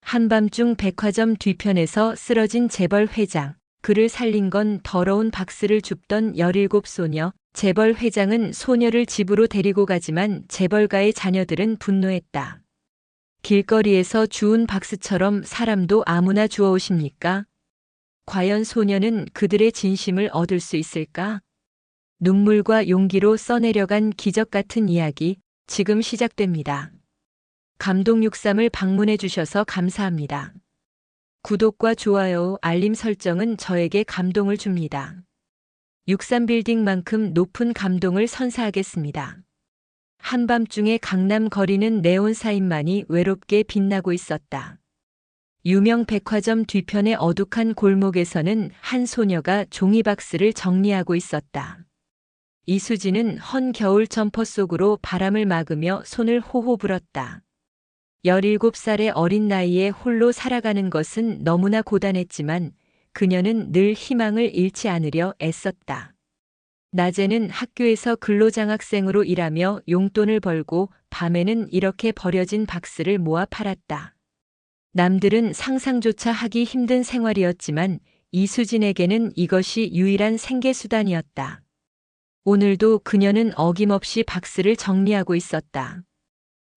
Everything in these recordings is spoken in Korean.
한밤중 백화점 뒤편에서 쓰러진 재벌 회장. 그를 살린 건 더러운 박스를 줍던 17 소녀. 재벌 회장은 소녀를 집으로 데리고 가지만 재벌가의 자녀들은 분노했다. 길거리에서 주운 박스처럼 사람도 아무나 주워오십니까? 과연 소녀는 그들의 진심을 얻을 수 있을까? 눈물과 용기로 써내려간 기적 같은 이야기, 지금 시작됩니다. 감동63을 방문해 주셔서 감사합니다. 구독과 좋아요, 알림 설정은 저에게 감동을 줍니다. 63빌딩만큼 높은 감동을 선사하겠습니다. 한밤중에 강남 거리는 네온 사인만이 외롭게 빛나고 있었다. 유명 백화점 뒤편의 어둑한 골목에서는 한 소녀가 종이박스를 정리하고 있었다. 이수진은 헌 겨울 점퍼 속으로 바람을 막으며 손을 호호 불었다. 17살의 어린 나이에 홀로 살아가는 것은 너무나 고단했지만 그녀는 늘 희망을 잃지 않으려 애썼다. 낮에는 학교에서 근로장학생으로 일하며 용돈을 벌고 밤에는 이렇게 버려진 박스를 모아 팔았다. 남들은 상상조차 하기 힘든 생활이었지만 이수진에게는 이것이 유일한 생계수단이었다. 오늘도 그녀는 어김없이 박스를 정리하고 있었다.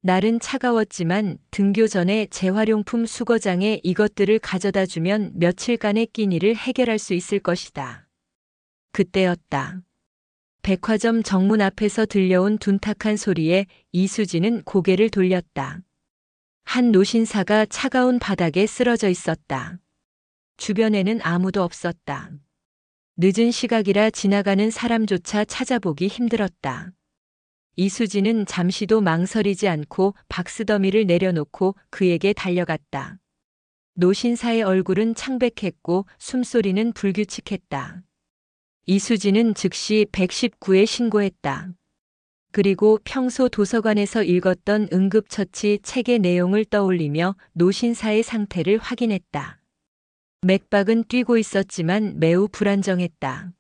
날은 차가웠지만 등교 전에 재활용품 수거장에 이것들을 가져다 주면 며칠간의 끼니를 해결할 수 있을 것이다. 그때였다. 백화점 정문 앞에서 들려온 둔탁한 소리에 이수진은 고개를 돌렸다. 한 노신사가 차가운 바닥에 쓰러져 있었다. 주변에는 아무도 없었다. 늦은 시각이라 지나가는 사람조차 찾아보기 힘들었다. 이수진은 잠시도 망설이지 않고 박스 더미를 내려놓고 그에게 달려갔다. 노신사의 얼굴은 창백했고 숨소리는 불규칙했다. 이수진은 즉시 119에 신고했다. 그리고 평소 도서관에서 읽었던 응급처치 책의 내용을 떠올리며 노신사의 상태를 확인했다. 맥박은 뛰고 있었지만 매우 불안정했다.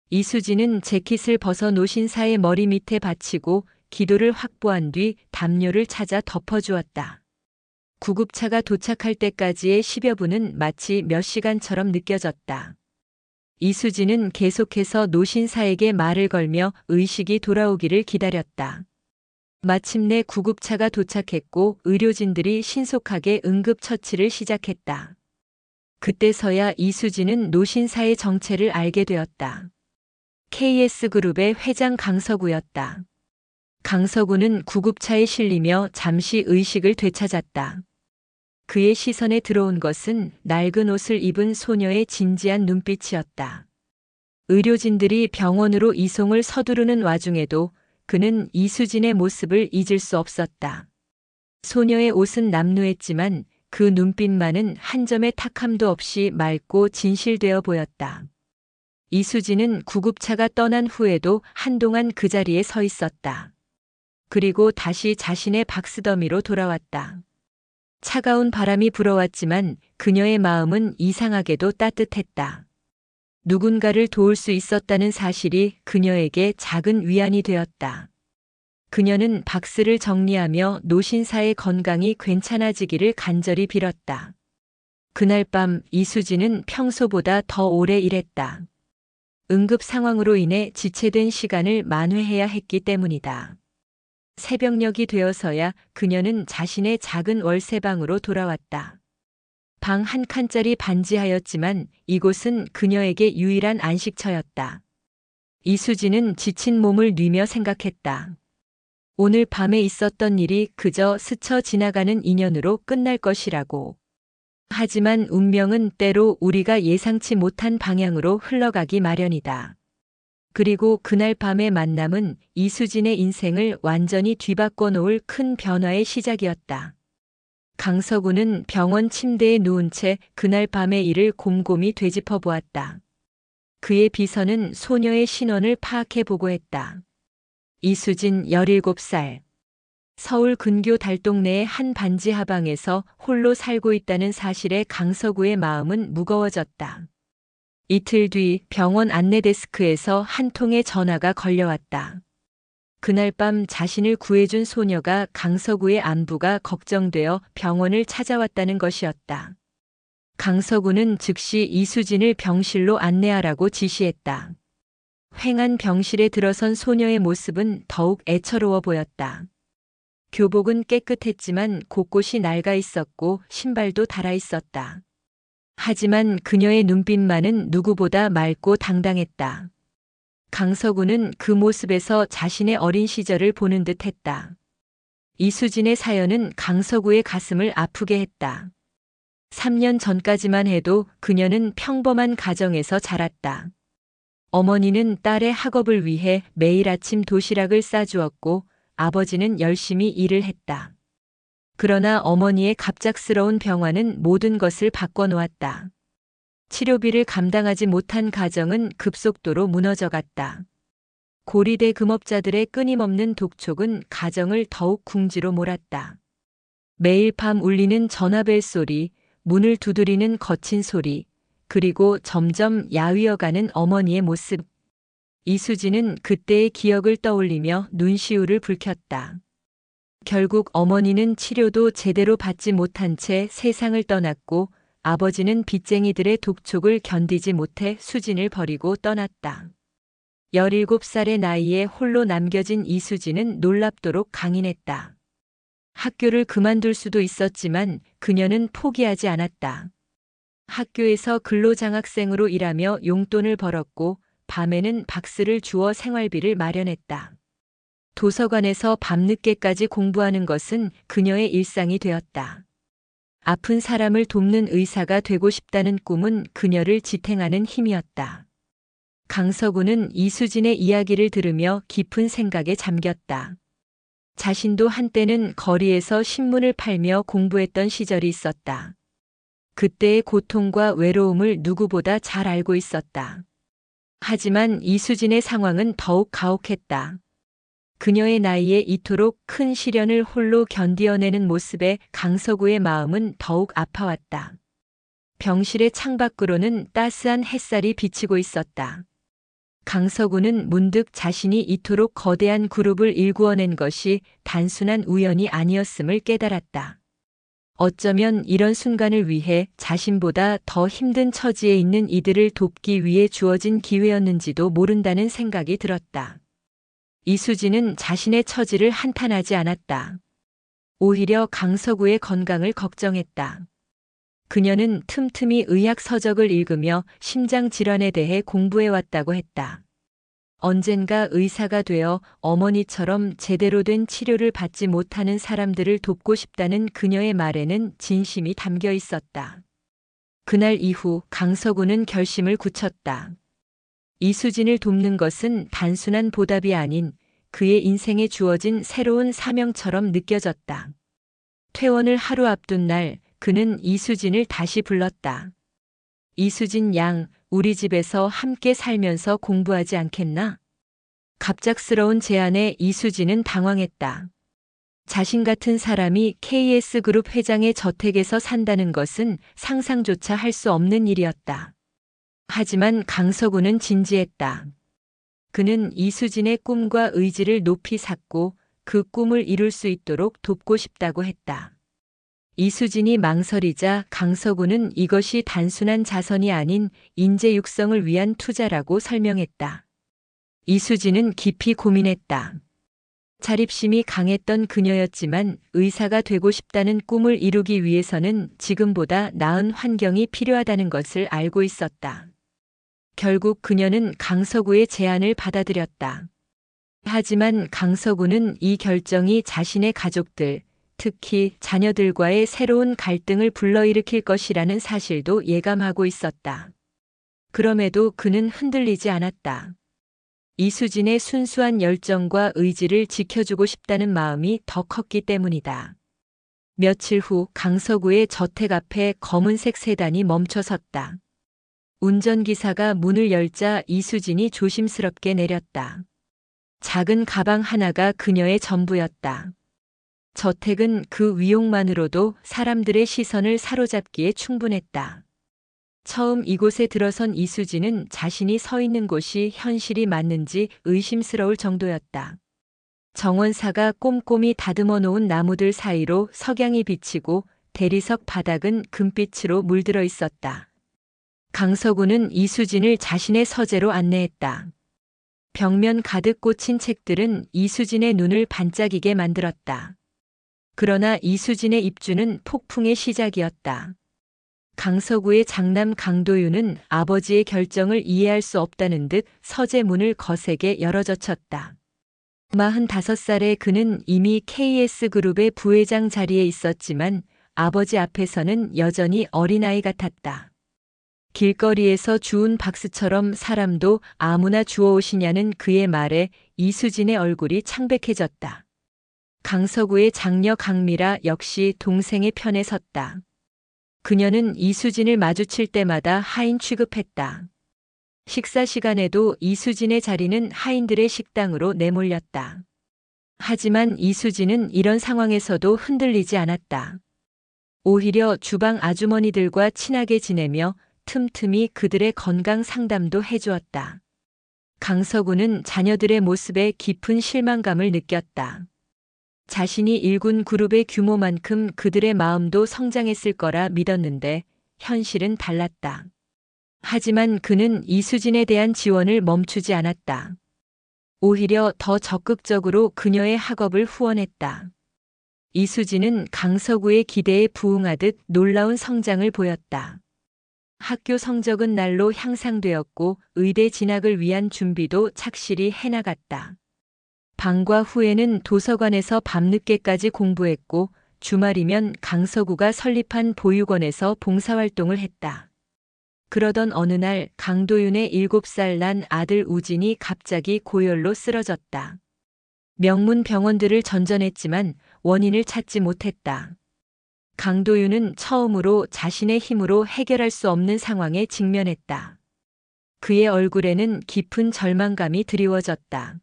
이수진은 재킷을 벗어 노신사의 머리 밑에 받치고 기도를 확보한 뒤 담요를 찾아 덮어주었다. 구급차가 도착할 때까지의 10여 분은 마치 몇 시간처럼 느껴졌다. 이수진은 계속해서 노신사에게 말을 걸며 의식이 돌아오기를 기다렸다. 마침내 구급차가 도착했고 의료진들이 신속하게 응급처치를 시작했다. 그때서야 이수진은 노신사의 정체를 알게 되었다. KS그룹의 회장 강서구였다. 강서구는 구급차에 실리며 잠시 의식을 되찾았다. 그의 시선에 들어온 것은 낡은 옷을 입은 소녀의 진지한 눈빛이었다. 의료진들이 병원으로 이송을 서두르는 와중에도 그는 이수진의 모습을 잊을 수 없었다. 소녀의 옷은 남루했지만 그 눈빛만은 한 점의 탁함도 없이 맑고 진실되어 보였다. 이수진은 구급차가 떠난 후에도 한동안 그 자리에 서 있었다. 그리고 다시 자신의 박스더미로 돌아왔다. 차가운 바람이 불어왔지만 그녀의 마음은 이상하게도 따뜻했다. 누군가를 도울 수 있었다는 사실이 그녀에게 작은 위안이 되었다. 그녀는 박스를 정리하며 노신사의 건강이 괜찮아지기를 간절히 빌었다. 그날 밤 이수진은 평소보다 더 오래 일했다. 응급 상황으로 인해 지체된 시간을 만회해야 했기 때문이다. 새벽녘이 되어서야 그녀는 자신의 작은 월세방으로 돌아왔다. 방 한 칸짜리 반지하였지만 이곳은 그녀에게 유일한 안식처였다. 이수진은 지친 몸을 뉘며 생각했다. 오늘 밤에 있었던 일이 그저 스쳐 지나가는 인연으로 끝날 것이라고. 하지만 운명은 때로 우리가 예상치 못한 방향으로 흘러가기 마련이다. 그리고 그날 밤의 만남은 이수진의 인생을 완전히 뒤바꿔 놓을 큰 변화의 시작이었다. 강서구는 병원 침대에 누운 채 그날 밤의 일을 곰곰이 되짚어 보았다. 그의 비서는 소녀의 신원을 파악해 보고했다. 이수진 17살. 서울 근교 달동네의 한 반지 하방에서 홀로 살고 있다는 사실에 강서구의 마음은 무거워졌다. 이틀 뒤 병원 안내 데스크에서 한 통의 전화가 걸려왔다. 그날 밤 자신을 구해준 소녀가 강서구의 안부가 걱정되어 병원을 찾아왔다는 것이었다. 강서구는 즉시 이수진을 병실로 안내하라고 지시했다. 휑한 병실에 들어선 소녀의 모습은 더욱 애처로워 보였다. 교복은 깨끗했지만 곳곳이 낡아 있었고 신발도 닳아 있었다. 하지만 그녀의 눈빛만은 누구보다 맑고 당당했다. 강서구는 그 모습에서 자신의 어린 시절을 보는 듯 했다. 이수진의 사연은 강서구의 가슴을 아프게 했다. 3년 전까지만 해도 그녀는 평범한 가정에서 자랐다. 어머니는 딸의 학업을 위해 매일 아침 도시락을 싸주었고 아버지는 열심히 일을 했다. 그러나 어머니의 갑작스러운 병환은 모든 것을 바꿔놓았다. 치료비를 감당하지 못한 가정은 급속도로 무너져갔다. 고리대 금업자들의 끊임없는 독촉은 가정을 더욱 궁지로 몰았다. 매일 밤 울리는 전화벨 소리, 문을 두드리는 거친 소리, 그리고 점점 야위어가는 어머니의 모습. 이수진은 그때의 기억을 떠올리며 눈시울을 붉혔다. 결국 어머니는 치료도 제대로 받지 못한 채 세상을 떠났고 아버지는 빚쟁이들의 독촉을 견디지 못해 수진을 버리고 떠났다. 17살의 나이에 홀로 남겨진 이수진은 놀랍도록 강인했다. 학교를 그만둘 수도 있었지만 그녀는 포기하지 않았다. 학교에서 근로장학생으로 일하며 용돈을 벌었고 밤에는 박스를 주워 생활비를 마련했다. 도서관에서 밤늦게까지 공부하는 것은 그녀의 일상이 되었다. 아픈 사람을 돕는 의사가 되고 싶다는 꿈은 그녀를 지탱하는 힘이었다. 강서구는 이수진의 이야기를 들으며 깊은 생각에 잠겼다. 자신도 한때는 거리에서 신문을 팔며 공부했던 시절이 있었다. 그때의 고통과 외로움을 누구보다 잘 알고 있었다. 하지만 이수진의 상황은 더욱 가혹했다. 그녀의 나이에 이토록 큰 시련을 홀로 견디어내는 모습에 강서구의 마음은 더욱 아파왔다. 병실의 창밖으로는 따스한 햇살이 비치고 있었다. 강서구는 문득 자신이 이토록 거대한 그룹을 일구어낸 것이 단순한 우연이 아니었음을 깨달았다. 어쩌면 이런 순간을 위해 자신보다 더 힘든 처지에 있는 이들을 돕기 위해 주어진 기회였는지도 모른다는 생각이 들었다. 이수진은 자신의 처지를 한탄하지 않았다. 오히려 강서구의 건강을 걱정했다. 그녀는 틈틈이 의학 서적을 읽으며 심장 질환에 대해 공부해왔다고 했다. 언젠가 의사가 되어 어머니처럼 제대로 된 치료를 받지 못하는 사람들을 돕고 싶다는 그녀의 말에는 진심이 담겨 있었다. 그날 이후 강서구는 결심을 굳혔다. 이수진을 돕는 것은 단순한 보답이 아닌 그의 인생에 주어진 새로운 사명처럼 느껴졌다. 퇴원을 하루 앞둔 날 그는 이수진을 다시 불렀다. 이수진 양, 우리 집에서 함께 살면서 공부하지 않겠나? 갑작스러운 제안에 이수진은 당황했다. 자신 같은 사람이 KS그룹 회장의 저택에서 산다는 것은 상상조차 할 수 없는 일이었다. 하지만 강서구는 진지했다. 그는 이수진의 꿈과 의지를 높이 샀고 그 꿈을 이룰 수 있도록 돕고 싶다고 했다. 이수진이 망설이자 강서구는 이것이 단순한 자선이 아닌 인재 육성을 위한 투자라고 설명했다. 이수진은 깊이 고민했다. 자립심이 강했던 그녀였지만 의사가 되고 싶다는 꿈을 이루기 위해서는 지금보다 나은 환경이 필요하다는 것을 알고 있었다. 결국 그녀는 강서구의 제안을 받아들였다. 하지만 강서구는 이 결정이 자신의 가족들, 특히 자녀들과의 새로운 갈등을 불러일으킬 것이라는 사실도 예감하고 있었다. 그럼에도 그는 흔들리지 않았다. 이수진의 순수한 열정과 의지를 지켜주고 싶다는 마음이 더 컸기 때문이다. 며칠 후 강서구의 저택 앞에 검은색 세단이 멈춰섰다. 운전기사가 문을 열자 이수진이 조심스럽게 내렸다. 작은 가방 하나가 그녀의 전부였다. 저택은 그 위용만으로도 사람들의 시선을 사로잡기에 충분했다. 처음 이곳에 들어선 이수진은 자신이 서 있는 곳이 현실이 맞는지 의심스러울 정도였다. 정원사가 꼼꼼히 다듬어 놓은 나무들 사이로 석양이 비치고 대리석 바닥은 금빛으로 물들어 있었다. 강서구는 이수진을 자신의 서재로 안내했다. 벽면 가득 꽂힌 책들은 이수진의 눈을 반짝이게 만들었다. 그러나 이수진의 입주는 폭풍의 시작이었다. 강서구의 장남 강도윤은 아버지의 결정을 이해할 수 없다는 듯 서재 문을 거세게 열어젖혔다. 45살의 그는 이미 KS그룹의 부회장 자리에 있었지만 아버지 앞에서는 여전히 어린아이 같았다. 길거리에서 주운 박스처럼 사람도 아무나 주워오시냐는 그의 말에 이수진의 얼굴이 창백해졌다. 강서구의 장녀 강미라 역시 동생의 편에 섰다. 그녀는 이수진을 마주칠 때마다 하인 취급했다. 식사 시간에도 이수진의 자리는 하인들의 식당으로 내몰렸다. 하지만 이수진은 이런 상황에서도 흔들리지 않았다. 오히려 주방 아주머니들과 친하게 지내며 틈틈이 그들의 건강 상담도 해주었다. 강서구는 자녀들의 모습에 깊은 실망감을 느꼈다. 자신이 일군 그룹의 규모만큼 그들의 마음도 성장했을 거라 믿었는데 현실은 달랐다. 하지만 그는 이수진에 대한 지원을 멈추지 않았다. 오히려 더 적극적으로 그녀의 학업을 후원했다. 이수진은 강서구의 기대에 부응하듯 놀라운 성장을 보였다. 학교 성적은 날로 향상되었고 의대 진학을 위한 준비도 착실히 해나갔다. 방과 후에는 도서관에서 밤늦게까지 공부했고 주말이면 강서구가 설립한 보육원에서 봉사활동을 했다. 그러던 어느 날 강도윤의 7살 난 아들 우진이 갑자기 고열로 쓰러졌다. 명문 병원들을 전전했지만 원인을 찾지 못했다. 강도윤은 처음으로 자신의 힘으로 해결할 수 없는 상황에 직면했다. 그의 얼굴에는 깊은 절망감이 드리워졌다.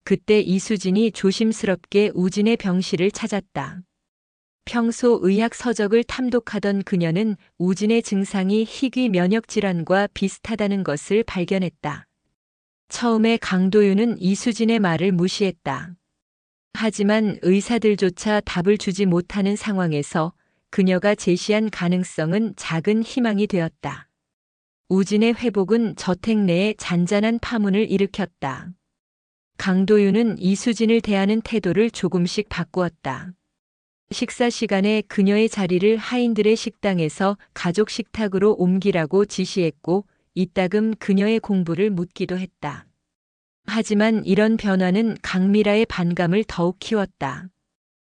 그때 이수진이 조심스럽게 우진의 병실을 찾았다. 평소 의학 서적을 탐독하던 그녀는 우진의 증상이 희귀 면역 질환과 비슷하다는 것을 발견했다. 처음에 강도윤은 이수진의 말을 무시했다. 하지만 의사들조차 답을 주지 못하는 상황에서 그녀가 제시한 가능성은 작은 희망이 되었다. 우진의 회복은 저택 내에 잔잔한 파문을 일으켰다. 강도윤은 이수진을 대하는 태도를 조금씩 바꾸었다. 식사 시간에 그녀의 자리를 하인들의 식당에서 가족 식탁으로 옮기라고 지시했고 이따금 그녀의 공부를 묻기도 했다. 하지만 이런 변화는 강미라의 반감을 더욱 키웠다.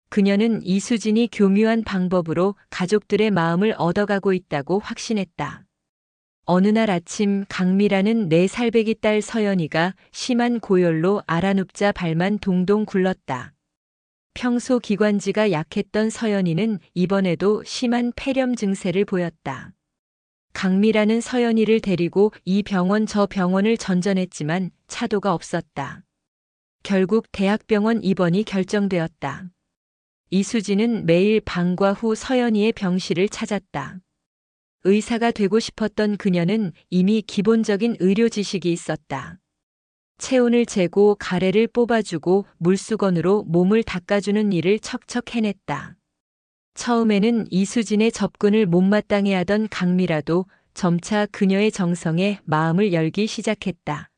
그녀는 이수진이 교묘한 방법으로 가족들의 마음을 얻어가고 있다고 확신했다. 어느 날 아침 강미라는 4살배기 딸 서연이가 심한 고열로 알아눕자 발만 동동 굴렀다. 평소 기관지가 약했던 서연이는 이번에도 심한 폐렴 증세를 보였다. 강미라는 서연이를 데리고 이 병원 저 병원을 전전했지만 차도가 없었다. 결국 대학병원 입원이 결정되었다. 이수진은 매일 방과 후 서연이의 병실을 찾았다. 의사가 되고 싶었던 그녀는 이미 기본적인 의료 지식이 있었다. 체온을 재고 가래를 뽑아주고 물수건으로 몸을 닦아주는 일을 척척 해냈다. 처음에는 이수진의 접근을 못마땅해 하던 강미라도 점차 그녀의 정성에 마음을 열기 시작했다.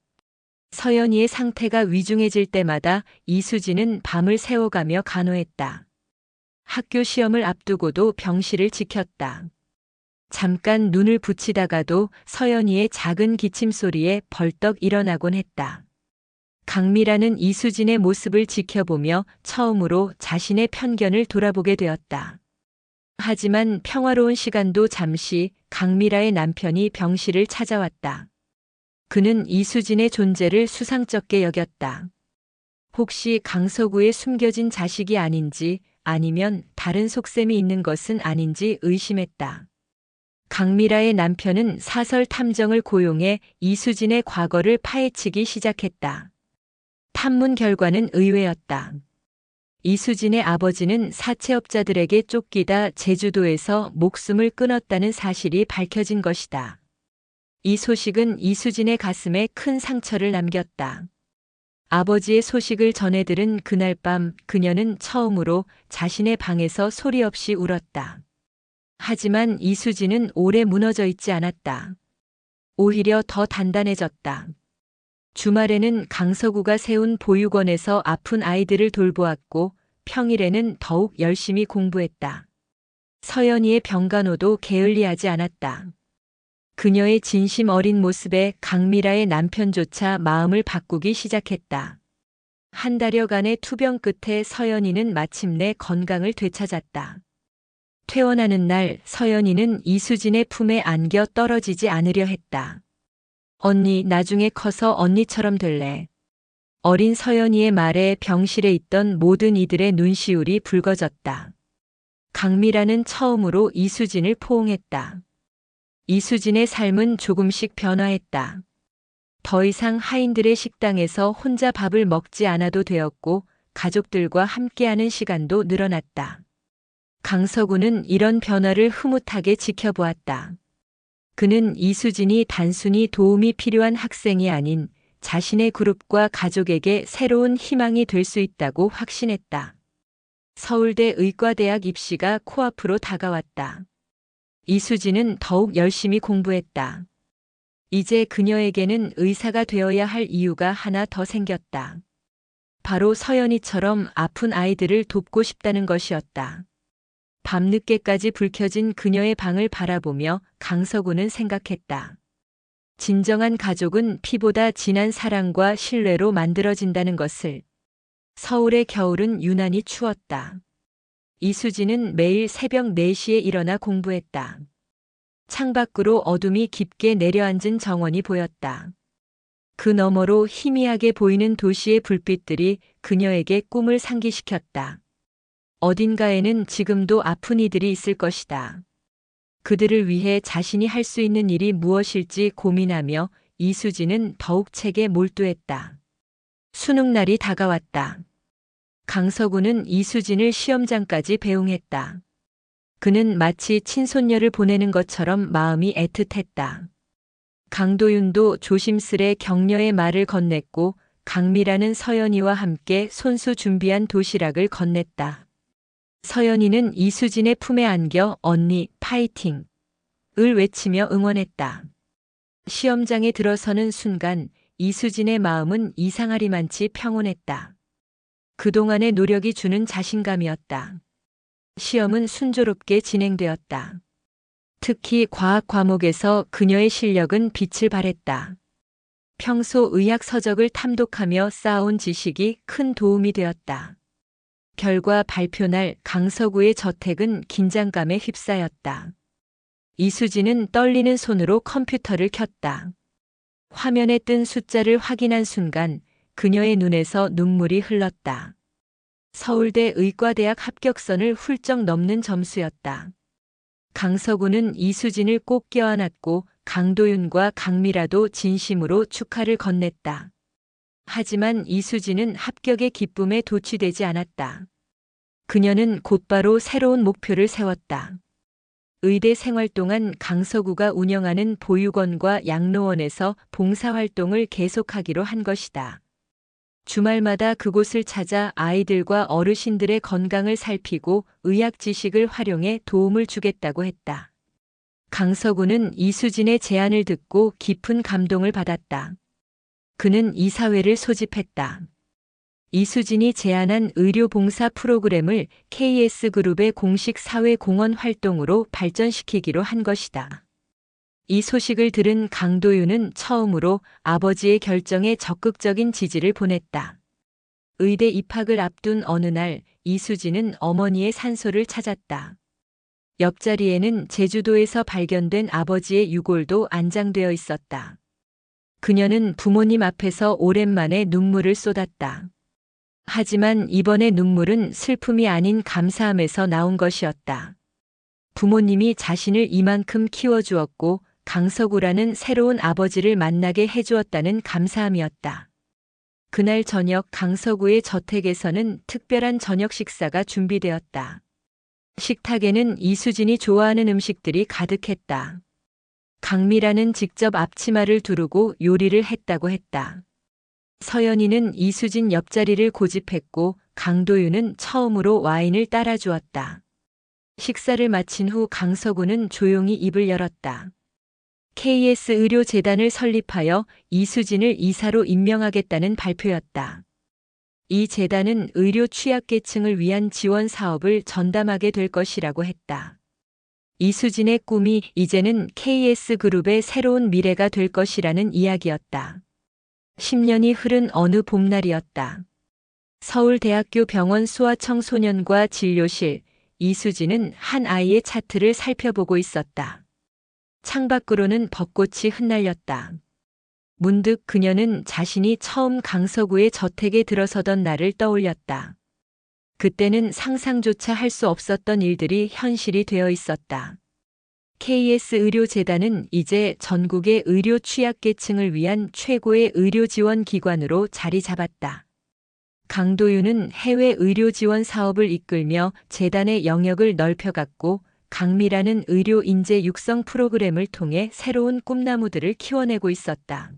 서연이의 상태가 위중해질 때마다 이수진은 밤을 새워가며 간호했다. 학교 시험을 앞두고도 병실을 지켰다. 잠깐 눈을 붙이다가도 서연이의 작은 기침 소리에 벌떡 일어나곤 했다. 강미라는 이수진의 모습을 지켜보며 처음으로 자신의 편견을 돌아보게 되었다. 하지만 평화로운 시간도 잠시 강미라의 남편이 병실을 찾아왔다. 그는 이수진의 존재를 수상쩍게 여겼다. 혹시 강서구에 숨겨진 자식이 아닌지 아니면 다른 속셈이 있는 것은 아닌지 의심했다. 강미라의 남편은 사설 탐정을 고용해 이수진의 과거를 파헤치기 시작했다. 탐문 결과는 의외였다. 이수진의 아버지는 사채업자들에게 쫓기다 제주도에서 목숨을 끊었다는 사실이 밝혀진 것이다. 이 소식은 이수진의 가슴에 큰 상처를 남겼다. 아버지의 소식을 전해 들은 그날 밤 그녀는 처음으로 자신의 방에서 소리 없이 울었다. 하지만 이수진은 오래 무너져 있지 않았다. 오히려 더 단단해졌다. 주말에는 강서구가 세운 보육원에서 아픈 아이들을 돌보았고 평일에는 더욱 열심히 공부했다. 서연이의 병간호도 게을리하지 않았다. 그녀의 진심 어린 모습에 강미라의 남편조차 마음을 바꾸기 시작했다. 한 달여간의 투병 끝에 서연이는 마침내 건강을 되찾았다. 퇴원하는 날 서연이는 이수진의 품에 안겨 떨어지지 않으려 했다. 언니, 나중에 커서 언니처럼 될래. 어린 서연이의 말에 병실에 있던 모든 이들의 눈시울이 붉어졌다. 강미라는 처음으로 이수진을 포옹했다. 이수진의 삶은 조금씩 변화했다. 더 이상 하인들의 식당에서 혼자 밥을 먹지 않아도 되었고 가족들과 함께하는 시간도 늘어났다. 강서구는 이런 변화를 흐뭇하게 지켜보았다. 그는 이수진이 단순히 도움이 필요한 학생이 아닌 자신의 그룹과 가족에게 새로운 희망이 될 수 있다고 확신했다. 서울대 의과대학 입시가 코앞으로 다가왔다. 이수진은 더욱 열심히 공부했다. 이제 그녀에게는 의사가 되어야 할 이유가 하나 더 생겼다. 바로 서연이처럼 아픈 아이들을 돕고 싶다는 것이었다. 밤늦게까지 불 켜진 그녀의 방을 바라보며 강서구는 생각했다. 진정한 가족은 피보다 진한 사랑과 신뢰로 만들어진다는 것을. 서울의 겨울은 유난히 추웠다. 이수진은 매일 새벽 4시에 일어나 공부했다. 창밖으로 어둠이 깊게 내려앉은 정원이 보였다. 그 너머로 희미하게 보이는 도시의 불빛들이 그녀에게 꿈을 상기시켰다. 어딘가에는 지금도 아픈 이들이 있을 것이다. 그들을 위해 자신이 할 수 있는 일이 무엇일지 고민하며 이수진은 더욱 책에 몰두했다. 수능날이 다가왔다. 강서구는 이수진을 시험장까지 배웅했다. 그는 마치 친손녀를 보내는 것처럼 마음이 애틋했다. 강도윤도 조심스레 격려의 말을 건넸고 강미라는 서연이와 함께 손수 준비한 도시락을 건넸다. 서연이는 이수진의 품에 안겨 언니 파이팅! 을 외치며 응원했다. 시험장에 들어서는 순간 이수진의 마음은 이상하리만치 평온했다. 그동안의 노력이 주는 자신감이었다. 시험은 순조롭게 진행되었다. 특히 과학 과목에서 그녀의 실력은 빛을 발했다. 평소 의학 서적을 탐독하며 쌓아온 지식이 큰 도움이 되었다. 결과 발표날 강서구의 저택은 긴장감에 휩싸였다. 이수진은 떨리는 손으로 컴퓨터를 켰다. 화면에 뜬 숫자를 확인한 순간 그녀의 눈에서 눈물이 흘렀다. 서울대 의과대학 합격선을 훌쩍 넘는 점수였다. 강서구는 이수진을 꼭 껴안았고 강도윤과 강미라도 진심으로 축하를 건넸다. 하지만 이수진은 합격의 기쁨에 도취되지 않았다. 그녀는 곧바로 새로운 목표를 세웠다. 의대 생활 동안 강서구가 운영하는 보육원과 양로원에서 봉사활동을 계속하기로 한 것이다. 주말마다 그곳을 찾아 아이들과 어르신들의 건강을 살피고 의학 지식을 활용해 도움을 주겠다고 했다. 강서구는 이수진의 제안을 듣고 깊은 감동을 받았다. 그는 이사회를 소집했다. 이수진이 제안한 의료봉사 프로그램을 KS그룹의 공식 사회공헌 활동으로 발전시키기로 한 것이다. 이 소식을 들은 강도윤은 처음으로 아버지의 결정에 적극적인 지지를 보냈다. 의대 입학을 앞둔 어느 날 이수진은 어머니의 산소를 찾았다. 옆자리에는 제주도에서 발견된 아버지의 유골도 안장되어 있었다. 그녀는 부모님 앞에서 오랜만에 눈물을 쏟았다. 하지만 이번의 눈물은 슬픔이 아닌 감사함에서 나온 것이었다. 부모님이 자신을 이만큼 키워주었고 강서구라는 새로운 아버지를 만나게 해주었다는 감사함이었다. 그날 저녁 강서구의 저택에서는 특별한 저녁 식사가 준비되었다. 식탁에는 이수진이 좋아하는 음식들이 가득했다. 강미라는 직접 앞치마를 두르고 요리를 했다고 했다. 서연이는 이수진 옆자리를 고집했고 강도윤은 처음으로 와인을 따라주었다. 식사를 마친 후 강서구는 조용히 입을 열었다. KS 의료재단을 설립하여 이수진을 이사로 임명하겠다는 발표였다. 이 재단은 의료 취약계층을 위한 지원 사업을 전담하게 될 것이라고 했다. 이수진의 꿈이 이제는 KS그룹의 새로운 미래가 될 것이라는 이야기였다. 10년이 흐른 어느 봄날이었다. 서울대학교 병원 소아청소년과 진료실, 이수진은 한 아이의 차트를 살펴보고 있었다. 창밖으로는 벚꽃이 흩날렸다. 문득 그녀는 자신이 처음 강서구의 저택에 들어서던 날을 떠올렸다. 그때는 상상조차 할 수 없었던 일들이 현실이 되어 있었다. KS 의료재단은 이제 전국의 의료 취약계층을 위한 최고의 의료 지원 기관으로 자리 잡았다. 강도윤은 해외 의료 지원 사업을 이끌며 재단의 영역을 넓혀갔고 강미라는 의료 인재 육성 프로그램을 통해 새로운 꿈나무들을 키워내고 있었다.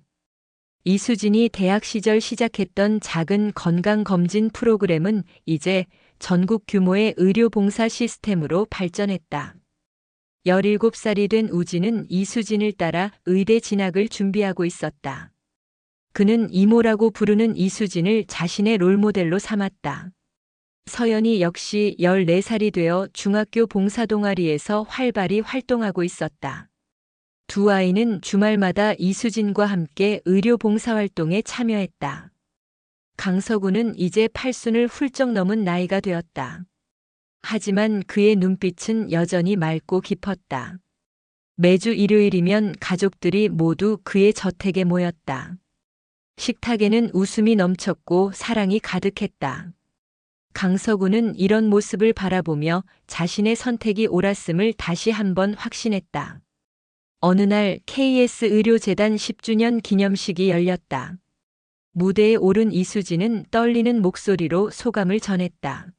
이수진이 대학 시절 시작했던 작은 건강검진 프로그램은 이제 전국 규모의 의료봉사 시스템으로 발전했다. 17살이 된 우진은 이수진을 따라 의대 진학을 준비하고 있었다. 그는 이모라고 부르는 이수진을 자신의 롤모델로 삼았다. 서연이 역시 14살이 되어 중학교 봉사동아리에서 활발히 활동하고 있었다. 두 아이는 주말마다 이수진과 함께 의료 봉사활동에 참여했다. 강서구는 이제 80을 훌쩍 넘은 나이가 되었다. 하지만 그의 눈빛은 여전히 맑고 깊었다. 매주 일요일이면 가족들이 모두 그의 저택에 모였다. 식탁에는 웃음이 넘쳤고 사랑이 가득했다. 강서구는 이런 모습을 바라보며 자신의 선택이 옳았음을 다시 한번 확신했다. 어느 날 KS 의료재단 10주년 기념식이 열렸다. 무대에 오른 이수진은 떨리는 목소리로 소감을 전했다.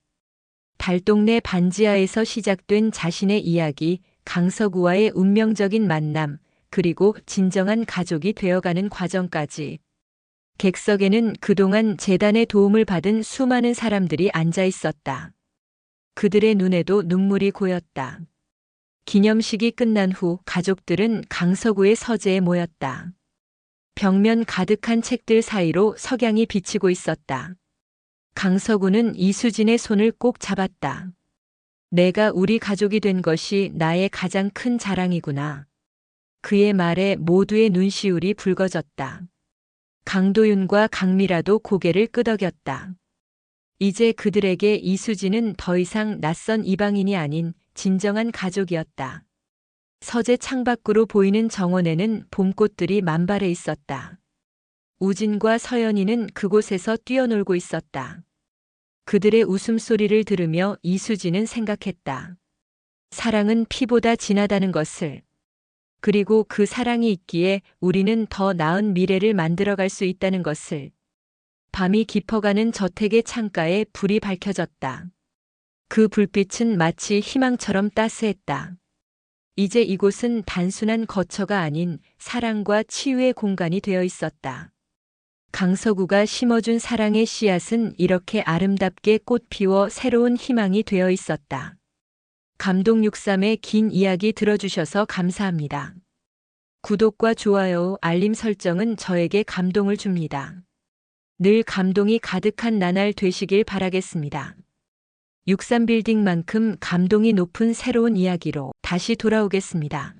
달동네 반지하에서 시작된 자신의 이야기, 강서구와의 운명적인 만남, 그리고 진정한 가족이 되어가는 과정까지. 객석에는 그동안 재단의 도움을 받은 수많은 사람들이 앉아 있었다. 그들의 눈에도 눈물이 고였다. 기념식이 끝난 후 가족들은 강서구의 서재에 모였다. 벽면 가득한 책들 사이로 석양이 비치고 있었다. 강서구는 이수진의 손을 꼭 잡았다. 내가 우리 가족이 된 것이 나의 가장 큰 자랑이구나. 그의 말에 모두의 눈시울이 붉어졌다. 강도윤과 강미라도 고개를 끄덕였다. 이제 그들에게 이수진은 더 이상 낯선 이방인이 아닌 진정한 가족이었다. 서재 창밖으로 보이는 정원에는 봄꽃들이 만발해 있었다. 우진과 서연이는 그곳에서 뛰어놀고 있었다. 그들의 웃음소리를 들으며 이수진은 생각했다. 사랑은 피보다 진하다는 것을. 그리고 그 사랑이 있기에 우리는 더 나은 미래를 만들어갈 수 있다는 것을. 밤이 깊어가는 저택의 창가에 불이 밝혀졌다. 그 불빛은 마치 희망처럼 따스했다. 이제 이곳은 단순한 거처가 아닌 사랑과 치유의 공간이 되어 있었다. 강서구가 심어준 사랑의 씨앗은 이렇게 아름답게 꽃피워 새로운 희망이 되어 있었다. 감동 63의 긴 이야기 들어주셔서 감사합니다. 구독과 좋아요, 알림 설정은 저에게 감동을 줍니다. 늘 감동이 가득한 나날 되시길 바라겠습니다. 63빌딩만큼 감동이 높은 새로운 이야기로 다시 돌아오겠습니다.